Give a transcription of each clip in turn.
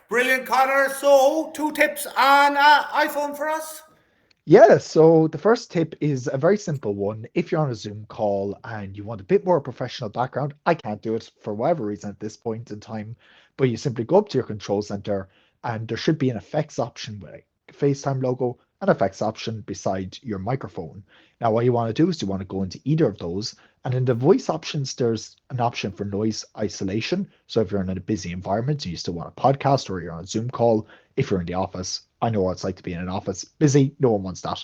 Brilliant, Connor. So, two tips on iPhone for us. Yeah, so the first tip is a very simple one. If you're on a Zoom call and you want a bit more professional background, I can't do it for whatever reason at this point in time, but you simply go up to your control center and there should be an effects option with a FaceTime logo, an effects option beside your microphone. Now, what you want to do is you want to go into either of those, and in the voice options, there's an option for noise isolation. So if you're in a busy environment and you still want a podcast or you're on a Zoom call, if you're in the office, I know what it's like to be in an office busy. No one wants that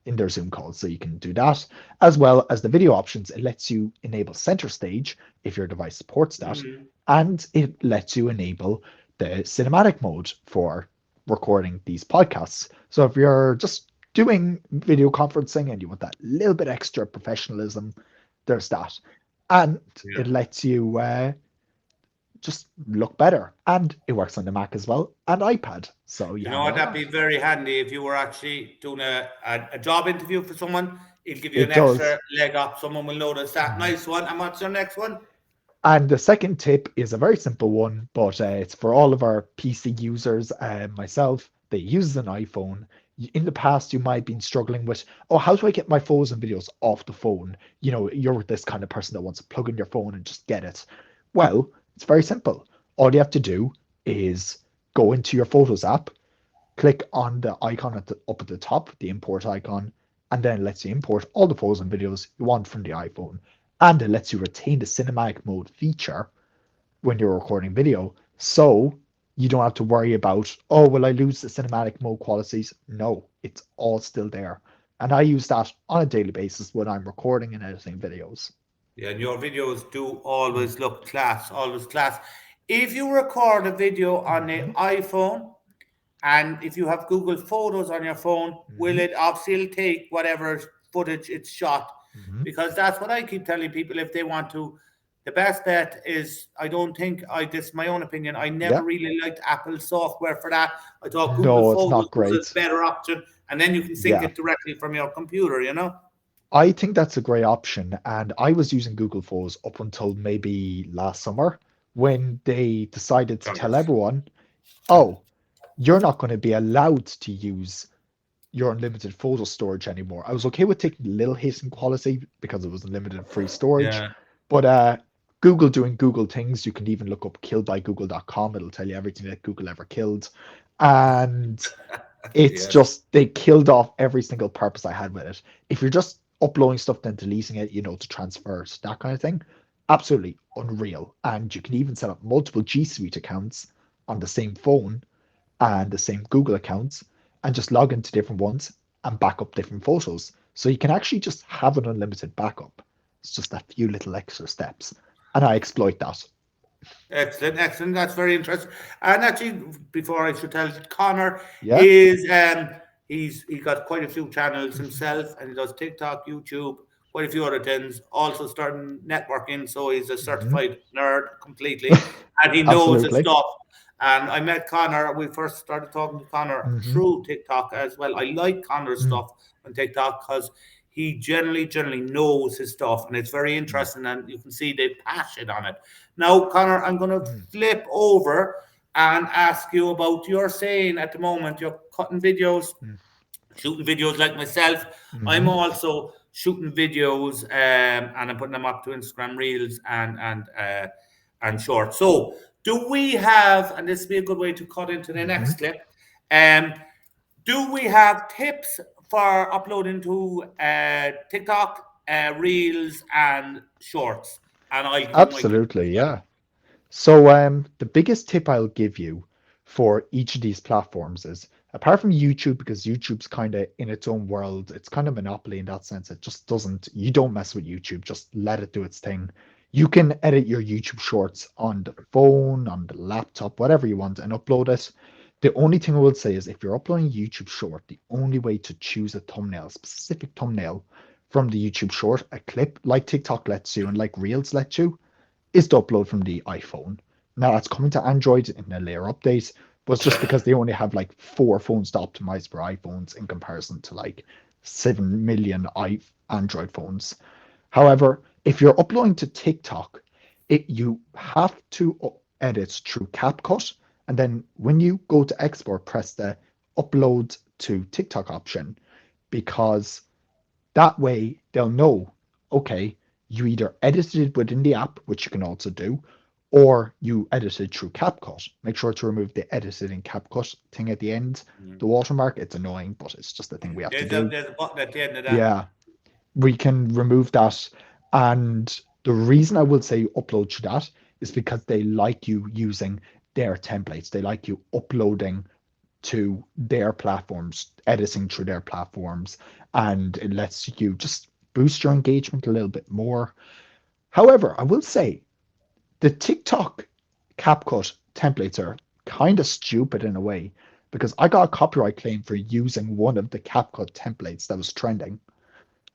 in their Zoom calls. So you can do that. As well as the video options, it lets you enable center stage if your device supports that. Mm. And it lets you enable the cinematic mode for recording these podcasts. So if you're just doing video conferencing and you want that little bit extra professionalism, there's that. And Yeah. it lets you just look better. And it works on the Mac as well and iPad. So you You know have what? all That'd be that. very handy if you were actually doing a job interview for someone. It'll give you an It does. extra leg up. Someone will notice that. Mhm. Nice one. And what's your next one? And the second tip is a very simple one, but it's for all of our PC users, myself, that use an iPhone. In the past, you might have been struggling with, oh, how do I get my photos and videos off the phone? You know, you're this kind of person that wants to plug in your phone and just get it. Well, it's very simple. All you have to do is go into your Photos app, click on the icon up at the top, the import icon, and then it lets you import all the photos and videos you want from the iPhone. And it lets you retain the cinematic mode feature when you're recording video. So you don't have to worry about, oh, will I lose the cinematic mode qualities? No, it's all still there. And I use that on a daily basis when I'm recording and editing videos. Yeah, and your videos do always look class, always class. If you record a video on an Mm-hmm. iPhone, and if you have Google Photos on your phone, will Mm-hmm. it obviously take whatever footage it's shot? Mm-hmm. Because that's what I keep telling people if they want to. The best bet is I don't think this is my own opinion. I never Yeah. really liked Apple software for that. I thought Google No, it's Photos not was a great. better option, and then you can sync Yeah. it directly from your computer, you know? I think that's a great option. And I was using Google Photos up until maybe last summer when they decided to tell Congress. everyone, oh, you're not going to be allowed to use your unlimited photo storage anymore. I was okay with taking a little hit in quality because it was unlimited free storage, Yeah. but Google doing Google things, you can even look up killedbygoogle.com. It'll tell you everything that Google ever killed. And it's Yes. just they killed off every single purpose I had with it. If you're just uploading stuff then deleting it, you know, to transfer it, that kind of thing, absolutely unreal. And you can even set up multiple G Suite accounts on the same phone and the same Google accounts and just log into different ones and back up different photos. So you can actually just have an unlimited backup. It's just a few little extra steps. And I exploit that. Excellent, excellent. That's very interesting. And actually, before I should tell, Connor Yeah. is he got quite a few channels himself, and he does TikTok, YouTube, quite a few other things. Also starting networking, so he's a Mhm. certified nerd completely, and he knows his Absolutely. stuff. And I met Connor. We first started talking to Connor Hmm. through TikTok as well. I like Connor's Mm. stuff on TikTok because he generally knows his stuff, and it's very Mm. interesting. And you can see the passion on it. Now, Connor, I'm going to Mm. flip over and ask you about you're saying at the moment you're cutting videos, Mm. shooting videos like myself. I'm Mhm. also shooting videos and I'm putting them up to Instagram Reels and short. So, do we have, and this would be a good way to cut into the Mhm. next clip, um, do we have tips for uploading to TikTok, Reels, and Shorts? And I'll give you my tips as Absolutely, well. yeah. So, the biggest tip I'll give you for each of these platforms is, apart from YouTube, because YouTube's kind of in its own world, it's kind of monopoly in that sense. It just doesn't, you don't mess with YouTube, just let it do its thing. You can edit your YouTube shorts on the phone, on the laptop, whatever you want, and upload it. The only thing I will say is if you're uploading YouTube short, the only way to choose a thumbnail, a specific thumbnail from the YouTube short, a clip like TikTok lets you and like Reels let you, is to upload from the iPhone. Now that's coming to Android in a later update, but it's just because they only have like 4 phones to optimize for iPhones in comparison to like 7 million Android phones. However, if you're uploading to TikTok, you have to edit through CapCut And then when you go to export, press the upload to TikTok option, because that way they'll know, okay, you either edited it within the app, which you can also do, or you edited through CapCut. Make sure to remove the edited in CapCut thing at the end, Mm. the watermark. It's annoying, but it's just the thing we have to do. There's a button at the end of that. Yeah, we can remove that. And the reason I will say upload to that is because they like you using their templates. They like you uploading to their platforms, editing through their platforms, and it lets you just boost your engagement a little bit more. However, I will say the TikTok CapCut templates are kind of stupid in a way, because I got a copyright claim for using one of the CapCut templates that was trending.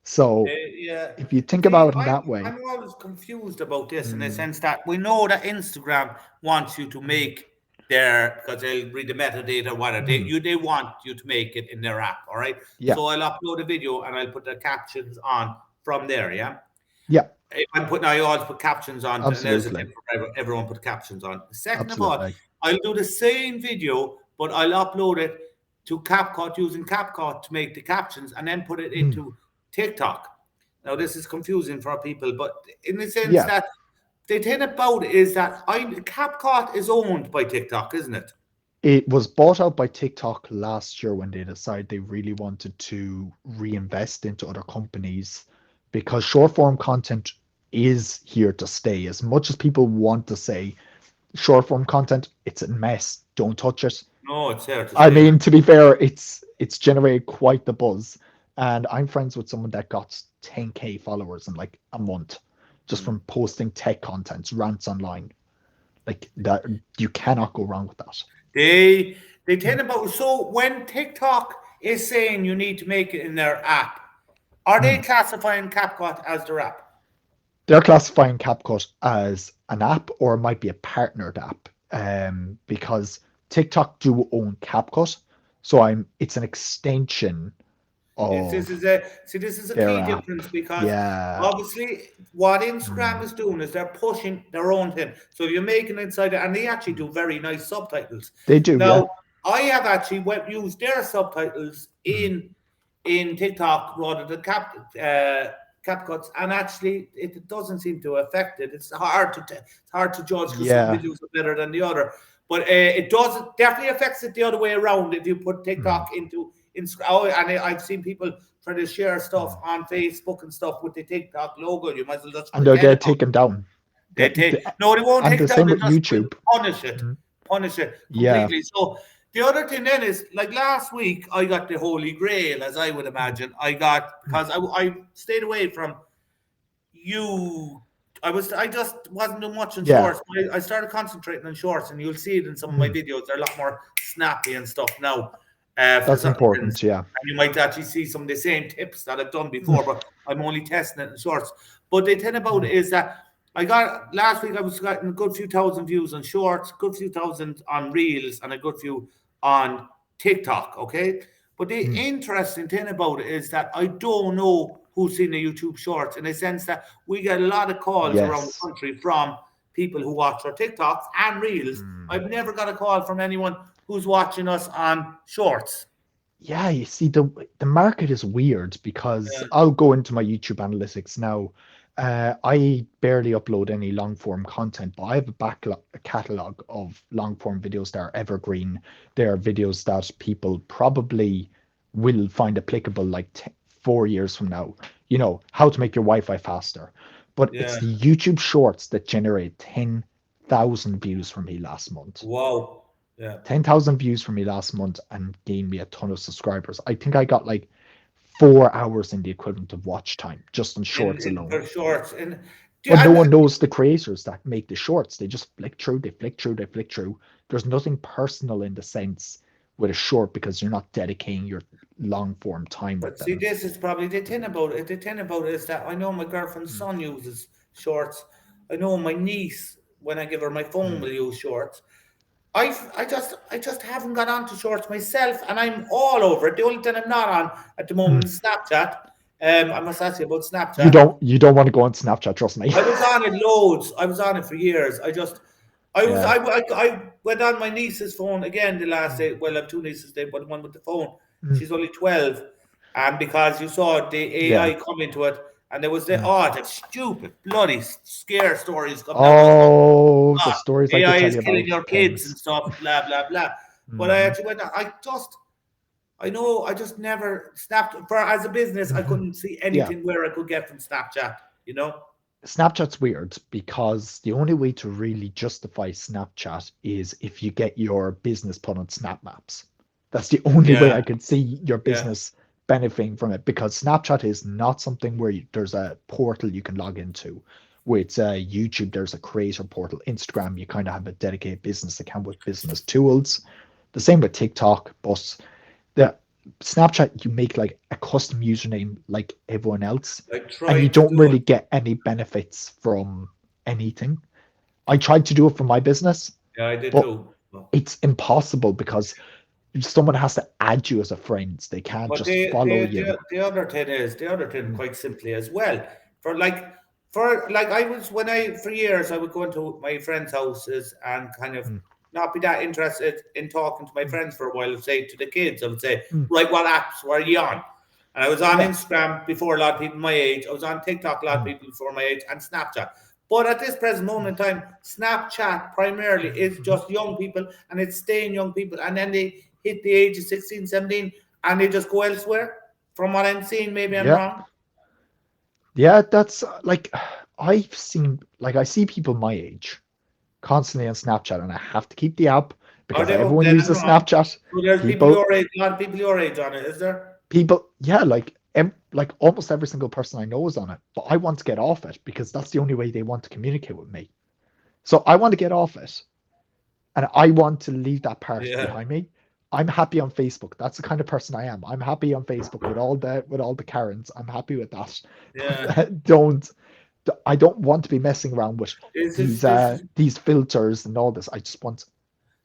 So Yeah. if you think See, about it in that way, I'm always confused about this in the mm, sense that we know that Instagram wants you to make their, because they'll read the metadata, whatever mm, they want you to make it in their app. All right. yeah, So I'll upload a video and I'll put the captions on from there. Yeah. yeah, If I'm putting, I always put captions on, and there's a tip absolutely, for everyone put captions on. Second of all, absolutely. I'll do the same video, but I'll upload it to CapCut using CapCut to make the captions and then put it Mm, into TikTok. Now, this is confusing for people, but in the sense yeah, that the thing about it is that CapCut is owned by TikTok, isn't it? it was bought out by TikTok last year when they decided they really wanted to reinvest into other companies, because short form content is here to stay. As much as people want to say short form content, it's a mess, don't touch it. No, it's here to I stay. mean, to be fair, it's generated quite the buzz. And I'm friends with someone that got 10K followers in like a month just Mm. from posting tech content, rants online. Like that, you cannot go wrong with that. They tell about, so when TikTok is saying you need to make it in their app, are they Mm. classifying CapCut as their app? They're classifying CapCut as an app, or it might be a partnered app, because TikTok do own CapCut, so it's an extension Yes, this of is a see. This is a their key app. difference because Yeah. obviously what Instagram Mm, is doing is they're pushing their own thing. So you're making inside it, and they actually mm. do very nice subtitles. They do, yeah. Now, I have actually used their subtitles Mm. in TikTok rather than CapCuts, and actually it doesn't seem to affect it. It's hard to judge because some Yeah. videos are better than the other, but it does definitely affects it the other way around if you put Mm, TikTok into Instagram. Oh, and I've seen people try to share stuff mm. on Facebook and stuff with the TikTok logo. You might as well just And they'll forget get about taken down. they take no, they won't And take the it down. same They with just will YouTube. punish Mm. punish it Yeah. completely. So the other thing then is like last week, I got the Holy Grail, as I would Mm, imagine. I got mm, because I stayed away from you. I just wasn't doing much in yeah. shorts. I started concentrating on shorts, and you'll see it in some of my Mm. videos. They're a lot more snappy and stuff now. For That's certain things, important. Yeah. and you might actually see some of the same tips that I've done Mm, before, but I'm only testing it in shorts. But the thing about mm, it is that I got last week I was getting a good few thousand views on shorts, good few thousand on reels, and a good few on TikTok. Okay. But the mm. interesting thing about it is that I don't know who's seen the YouTube shorts in the sense that we get a lot of calls around the Yes. country from people who watch our TikToks and reels. Mm. I've never got a call from anyone who's watching us on shorts. Yeah, you see, the market is weird, because Yeah. I'll go into my YouTube analytics now. I barely upload any long form content, but I have a catalog of long form videos that are evergreen. They are videos that people probably will find applicable like 4 years from now. How to make your Wi-Fi faster. But it's Yeah. the YouTube Shorts that generate 10,000 views for me last month. Wow. Yeah. 10,000 views for me last month and gained me a ton of subscribers. I think I got like 4 hours in the equivalent of watch time just on shorts In alone. for shorts. And But no one knows the creators that make the shorts. They just flick through, they flick through, they flick through. There's nothing personal in the sense with a short, because you're not dedicating your long form time with but see, them. this is probably the thing about it. The thing about it is that I know my girlfriend's Mm, son uses shorts. I know my niece, when I give her my phone, mm, will use shorts. I just haven't got onto shorts myself, and I'm all over it. The only thing I'm not on at the moment mm. is Snapchat. I must ask you about You Snapchat. don't you don't want to go on Snapchat, trust me. I was on it loads. I was on it for years. I just Yeah. I went on my niece's phone again the last Mm. day. Well, I have two nieces, they but the one with the phone. Mm. She's only 12, and because you saw the Yeah. AI come into it, and there was Mm. the stupid bloody scare stories coming out of Oh, the stories I could AI tell is you killing about your kids and things. stuff, blah blah blah. But I Hmm. actually went. I know I just never snapped for as a business. I Hmm. couldn't see Yeah. anything where I could get from Snapchat. You know? Snapchat's weird because the only way to really justify Snapchat is if you get your business put on Snap Maps. That's the only way I Yeah, could see your yeah. business benefiting from it because Snapchat is not something where there's a portal you can log into. With YouTube, there's a creator portal. Instagram, you kind of have a dedicated business account with business tools. The same with TikTok, but the Snapchat, you make like a custom username like everyone else, I and you tried to don't do it. really get any benefits from anything. I tried to do it for my business, Yeah, I did but too. it's impossible because someone has to add you as a friend. They can't But just follow you. the other thing, Mm. quite simply as well, for like I was when I for years I would go into my friends' houses and kind of Mm. not be that interested in talking to my Mm. friends for a while. Say to the kids, I would say, Mm. right, what apps were you on? And I was on Yeah. Instagram before a lot of people my age. I was on TikTok a lot of Mm. people before my age, and Snapchat. But at this present moment in time, Snapchat primarily is Mm. just young people and it's staying young people. And then they hit the age of 16, 17, and they just go elsewhere. From what I'm seeing, maybe I'm Yeah. wrong. Yeah, that's like I see people my age constantly on Snapchat, and I have to keep the app Are because they? Oh, everyone then I'm uses wrong. Snapchat. So there's people People your age, a lot of people your age on it, is there? Yeah, like almost every single person I know is on it, but I want to get off it because that's the only way they want to communicate with me. So I want to get off it, and I want to leave that part Yeah, behind me. I'm happy on Facebook. That's the kind of person I am. I'm happy on Facebook with all the Karens. I'm happy with that. yeah. But don't I don't want to be messing around with This is these filters and all this. I just want,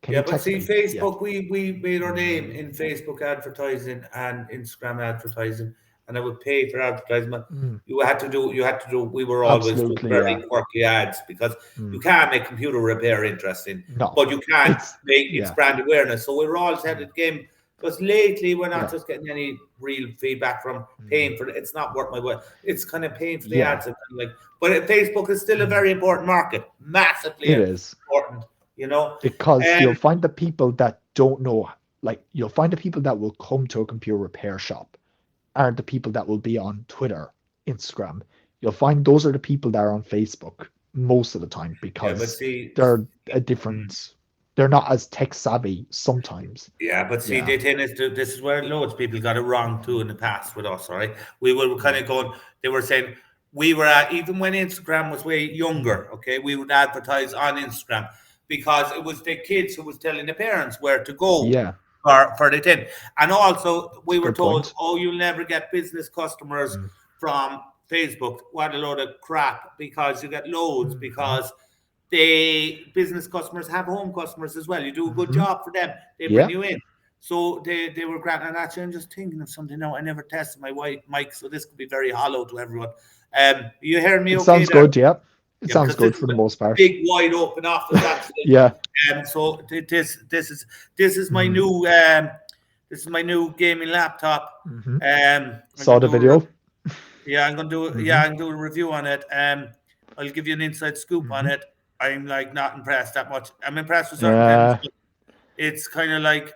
can Yeah, you but text see, me? Yeah. Facebook, we made our name Mm. in Facebook advertising and Instagram advertising, and I would pay for advertisement. Mm. You had to do. We were always doing Absolutely, very yeah. quirky ads because you Mm. can't make computer repair interesting, No, but you can it's make its yeah. brand awareness. So we were always ahead Mm. of the game. Because lately we're not Yeah. just getting any real feedback from Mm. paying for it. It's not worth my while. It's kind of paying for the Yeah. ads and kind of like. But Facebook is still a Mm. very important market, massively It is. important. You know, Because and you'll find the people that don't know, like you'll find the people that will come to a computer repair shop are the people that will be on Twitter, Instagram. You'll find those are the people that are on Facebook most of the time yeah, but because see, they're a mm, different, they're not as tech savvy sometimes. yeah, but see, Yeah. the thing is, this is where loads of people got it wrong too in the past with us. All right, we were kind Mm. of going. They were saying we were at even when Instagram was way Mm. younger. Okay, we would advertise on Instagram because it was the kids who was telling the parents where to go Yeah, for the thing, and also it's we a were good told, point. oh, you'll never get business customers Mm. from Facebook. What a load of crap! Because you get loads Hmm. because they business customers have home customers as well. You do a good Hmm. job for them, they bring Yeah, you in. So they were grand. And actually, I'm just thinking of something now. I never tested my white mic, so this could be very hollow to everyone. You hearing me it okay sounds there? good. Yeah, it Yeah, sounds because this good is for the a most part. big, wide open office actually. Yeah. So this is my Mm. new this is my new gaming laptop. Hmm. I'm Saw gonna the do video. Hmm. I'm gonna do a review on it. I'll give you an inside scoop on Hmm. it. I'm like not impressed that much. I'm impressed with certain things, Yeah, but it's kind of like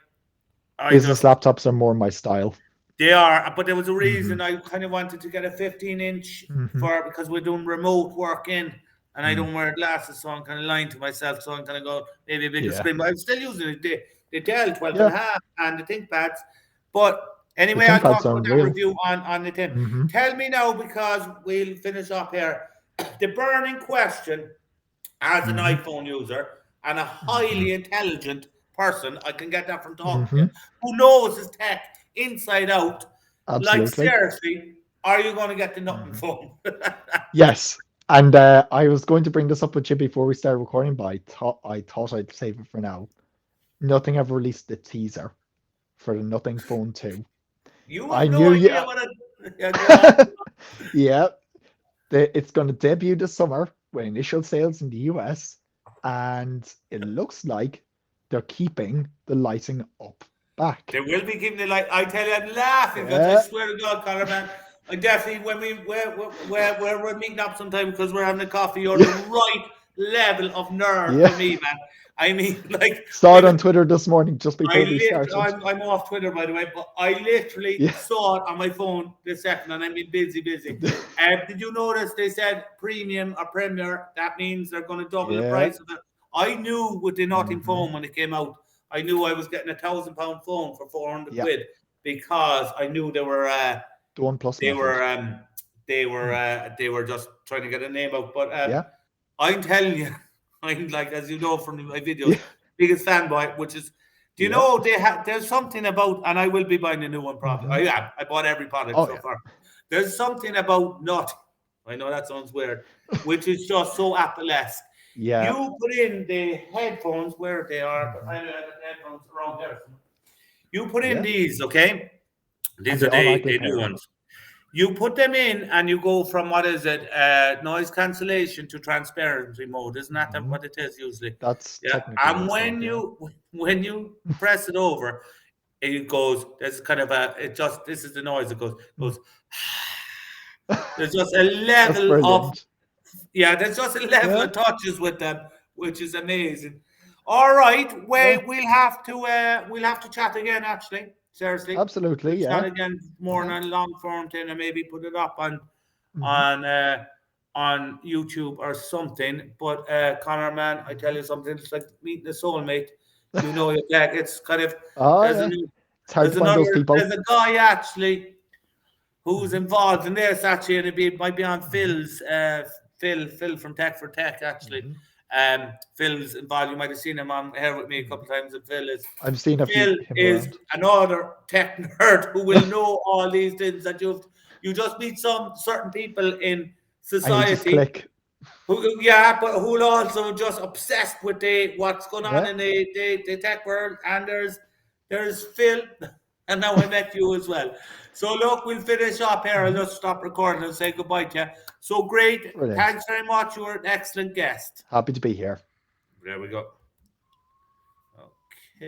I business just laptops are more my style. they are, but there was a Hmm. reason I kind of wanted to get a 15-inch Hmm. for because we're doing remote work in, and I Mm. don't wear glasses, so I'm kind of lying to myself. So I'm kind of going maybe a bigger Yeah, screen, but I'm still using it. The Dell 12 and yeah. a half and the ThinkPads. But The anyway, I'll ThinkPads talk are about that unreal. review on the thing. Hmm. Tell me now because we'll finish up here. The burning question as an Hmm. iPhone user and a Hmm. highly intelligent person, I can get that from talking to you, Hmm. who knows his tech inside out. Like, Absolutely. seriously, are you going to get the nothing Hmm. phone? Yes. And I was going to bring this up with you before we started recording, but I thought I'd save it for now. Nothing ever released the teaser for the Nothing Phone 2. You I have no knew you. idea what it. Yeah, go on. Yeah, it's going to debut this summer with initial sales in the US. and it looks like they're keeping the lighting up back. They will be giving the light. I tell you, I'm laughing because I Yeah. swear to God, Conor, man, I definitely when we're meeting up sometime because we're having a coffee, you're the right level of nerd Yeah. for me, man. I mean, like Saw it on Twitter this morning just before we started. I'm off Twitter, by the way, but I literally Yeah. saw it on my phone this second, and I mean busy. Did you notice they said premium or premier? That means they're going to double the Yeah. price of it. I knew with the Nothing Mhm. phone when it came out, I knew I was getting £1,000 phone for 400 Yeah. quid because I knew they were The OnePlus they method. were they were just trying to get a name out. But Yeah. I'm telling you, I'm like, as you know from my videos, Yeah. biggest fanboy, which is, do you Yeah. know there's something about, and I will be buying a new one probably. Mhm. I bought every product Oh so yeah. far. There's something about Nothing. I know that sounds weird, which is just so Apple-esque. Yeah. You put in the headphones where they are, but I Mhm. have the headphones around there. You put in Yeah. these, okay? And These they are automatically the new pair. ones. You put them in and you go from what is it, noise cancellation to transparency mode. Isn't that Mhm. what it is usually? That's Yeah. technically And what's called, yeah. when you press it over, it goes. There's kind of this is the noise. It goes. There's just a That's level of brilliant. there's just a level Yeah. of touches with them, which is amazing. All right, Yeah. we'll have to chat again. Actually, seriously, Absolutely. we'll chat Yeah. again more Yeah. on a long form thing, and maybe put it up Mhm. on on YouTube or something. But Conor, man, I tell Mhm. you something. It's like meeting a soulmate. You know, it's kind of Oh there's a yeah. It's hard to find those there's people. a guy actually who's Mhm. involved in this actually, and might be on Mhm. Phil from Tech for Tech actually. Mhm. Phil's involved. You might have seen him on here with me a couple Mhm. of times. And I've seen Phil him is around. another tech nerd who will know all these things that you just meet some certain people in And you just society click. but who also just obsessed with what's going on Yeah. in the tech world. And there's Phil, and now I met you as well. So look, we'll finish up here. I'll Mhm. just stop recording and say goodbye to you. So great. Brilliant. Thanks very much. You were an excellent guest. Happy to be here. There we go.